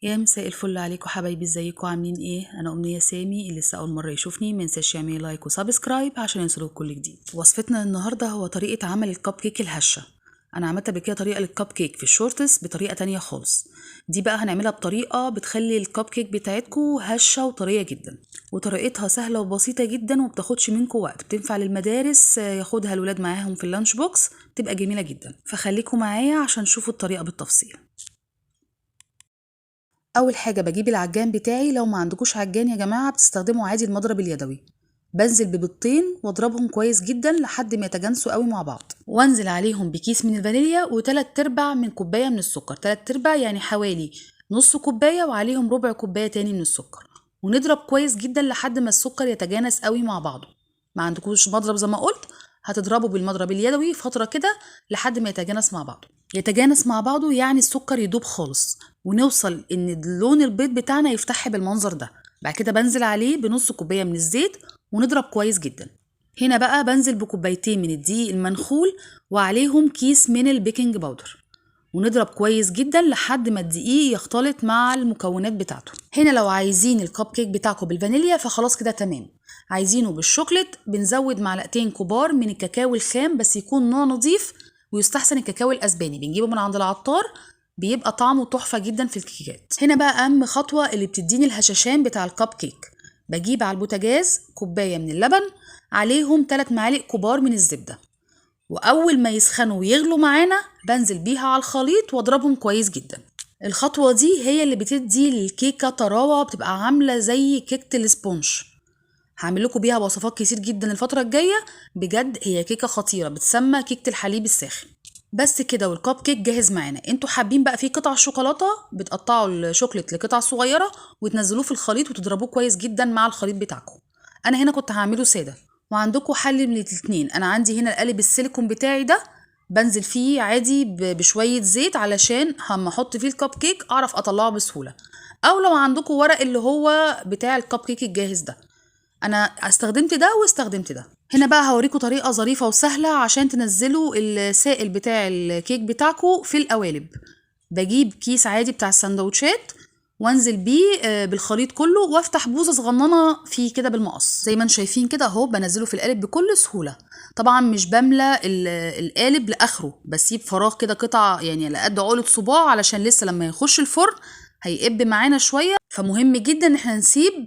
يا مساء الفل عليكم حبايبي، ازيكم عاملين ايه؟ انا امنيه سامي. اللي لسه اول مره يشوفني منساش يعمل لايك وسبسكرايب عشان يوصلوا كل جديد. وصفتنا النهارده هو طريقه عمل الكب كيك الهشه. انا عملت قبل كده طريقه للكب كيك في الشورتس بطريقه تانية خالص. دي بقى هنعملها بطريقه بتخلي الكب كيك بتاعتكم هشه وطريه جدا، وطريقتها سهله وبسيطه جدا ومبتاخدش منكم وقت، بتنفع للمدارس ياخدها الولاد معاهم في اللانش بوكس، تبقى جميله جدا. فخليكم معايا عشان تشوفوا الطريقه بالتفصيل. اول حاجه بجيب العجان بتاعي. لو ما عندكوش عجان يا جماعه بتستخدموا عادي المضرب اليدوي. بنزل ببيضتين واضربهم كويس جدا لحد ما يتجانسوا قوي مع بعض، وانزل عليهم بكيس من الفانيليا وتلات ارباع من كوبايه من السكر. تلات ارباع يعني حوالي نص كوبايه، وعليهم ربع كوبايه تاني من السكر، ونضرب كويس جدا لحد ما السكر يتجانس قوي مع بعضه. ما عندكوش مضرب زي ما قلت، هتضربه بالمضرب اليدوي فتره كده لحد ما يتجانس مع بعضه. يتجانس مع بعضه يعني السكر يدوب خالص، ونوصل ان لون البيض بتاعنا يفتح بالمنظر ده. بعد كده بنزل عليه بنص كوبايه من الزيت ونضرب كويس جدا. هنا بقى بنزل بكوبايتين من الدقيق المنخول وعليهم كيس من البيكنج باودر، ونضرب كويس جدا لحد ما الدقيق يختلط مع المكونات بتاعته. هنا لو عايزين الكب كيك بتاعكم بالفانيليا فخلاص كده تمام. عايزينه بالشوكليت بنزود معلقتين كبار من الكاكاو الخام، بس يكون نوع نظيف، ويستحسن الكاكاو الاسباني، بنجيبه من عند العطار، بيبقى طعمه تحفه جدا في الكيكات. هنا بقى اهم خطوه اللي بتديني الهشاشان بتاع الكب كيك. بجيب على البوتاجاز كوبايه من اللبن، عليهم 3 معالق كبار من الزبده، واول ما يسخنوا ويغلوا معانا بنزل بيها على الخليط واضربهم كويس جدا. الخطوه دي هي اللي بتدي للكيكه طراوه، بتبقى عامله زي كيكه الاسبونج. هعمل لكم بيها وصفات كتير جدا الفتره الجايه. بجد هي كيكه خطيره، بتسمى كيكه الحليب الساخن. بس كده والكب كيك جاهز معانا. انتوا حابين بقى فيه قطع شوكولاته، بتقطعوا الشوكليت لقطع صغيره وتنزلوه في الخليط وتضربوه كويس جدا مع الخليط بتاعكم. انا هنا كنت هعمله ساده، وعندكم حل من الاتنين. انا عندي هنا القالب السيليكون بتاعي ده، بنزل فيه عادي بشويه زيت علشان اما احط فيه الكب كيك اعرف اطلعه بسهوله. او لو عندكم ورق اللي هو بتاع الكب كيك الجاهز ده، انا استخدمت ده واستخدمت ده. هنا بقى هوريكم طريقه ظريفه وسهله عشان تنزلوا السائل بتاع الكيك بتاعكم في القوالب. بجيب كيس عادي بتاع السندوتشات وانزل بيه بالخليط كله، وافتح بوزه صغننه فيه كده بالمقص زي ما انتم شايفين كده اهو. بنزله في القالب بكل سهوله. طبعا مش بملى القالب لاخره، بسيب فراغ كده قطع يعني على قد عقله صباع، علشان لسه لما يخش الفرن هيقب معانا شويه. فمهم جدا ان احنا نسيب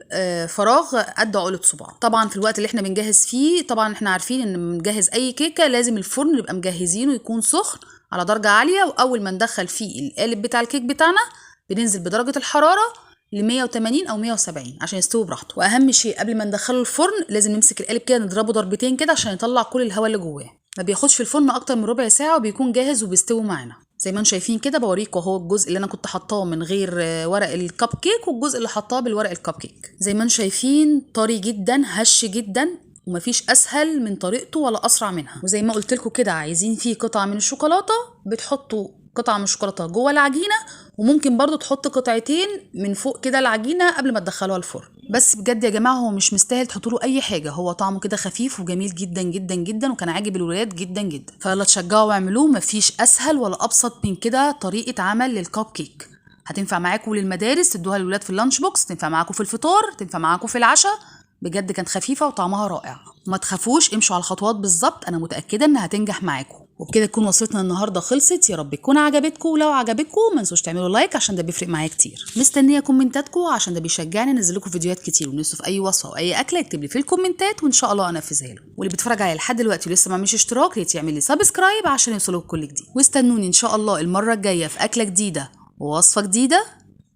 فراغ قد عقله صباع. طبعا في الوقت اللي احنا بنجهز فيه، طبعا احنا عارفين ان بنجهز اي كيكه لازم الفرن نبقى مجهزينه يكون سخن على درجه عاليه، واول ما ندخل فيه القالب بتاع الكيك بتاعنا بننزل بدرجه الحراره ل 180 او 170 عشان يستوي براحته. واهم شيء قبل ما ندخله الفرن لازم نمسك القالب كده نضربه ضربتين كده عشان يطلع كل الهواء اللي جواه. ما بياخدش في الفرن اكتر من ربع ساعه وبيكون جاهز وبيستوي معانا. زي ما انتم شايفين كده بوريكم اهو الجزء اللي انا كنت حاطاه من غير ورق الكب كيك، والجزء اللي حطاه بالورق الكب كيك. زي ما انتم شايفين طري جدا هش جدا، ومفيش اسهل من طريقته ولا اسرع منها. وزي ما قلت لكم كده، عايزين فيه قطعه من الشوكولاته بتحطوا قطعه من الشوكولاته جوه العجينه، وممكن برضو تحط قطعتين من فوق كده العجينه قبل ما تدخلوها الفرن. بس بجد يا جماعه هو مش مستاهل تحطوا له اي حاجه، هو طعمه كده خفيف وجميل جدا جدا جدا، وكان عاجب الولاد جدا جدا. فيلا تشجعوا واعملوه، مفيش اسهل ولا ابسط من كده طريقه عمل للكب كيك. هتنفع معاكم للمدارس تدوها للولاد في اللانش بوكس، تنفع معاكم في الفطار، تنفع معاكم في العشاء. بجد كانت خفيفه وطعمها رائع. وما تخافوش، امشوا على الخطوات بالظبط، انا متاكده انها هتنجح معاكم. وبكده تكون وصلتنا النهارده خلصت. يا رب تكون عجبتكم، ولو عجبتكم ما تنسوش تعملوا لايك عشان ده بيفرق معايا كتير. مستنيه كومنتاتكم عشان ده بيشجعني انزل لكم فيديوهات كتير. ونفسه في اي وصفه او اي اكله يكتب لي في الكومنتات وان شاء الله انفذها له. واللي بيتفرج عليا لحد دلوقتي ولسه ما عملش اشتراك ريت يعمل لي سبسكرايب عشان يوصلوا كل جديد. واستنوني ان شاء الله المره الجايه في اكله جديده ووصفه جديده.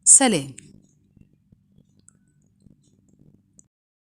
سلام.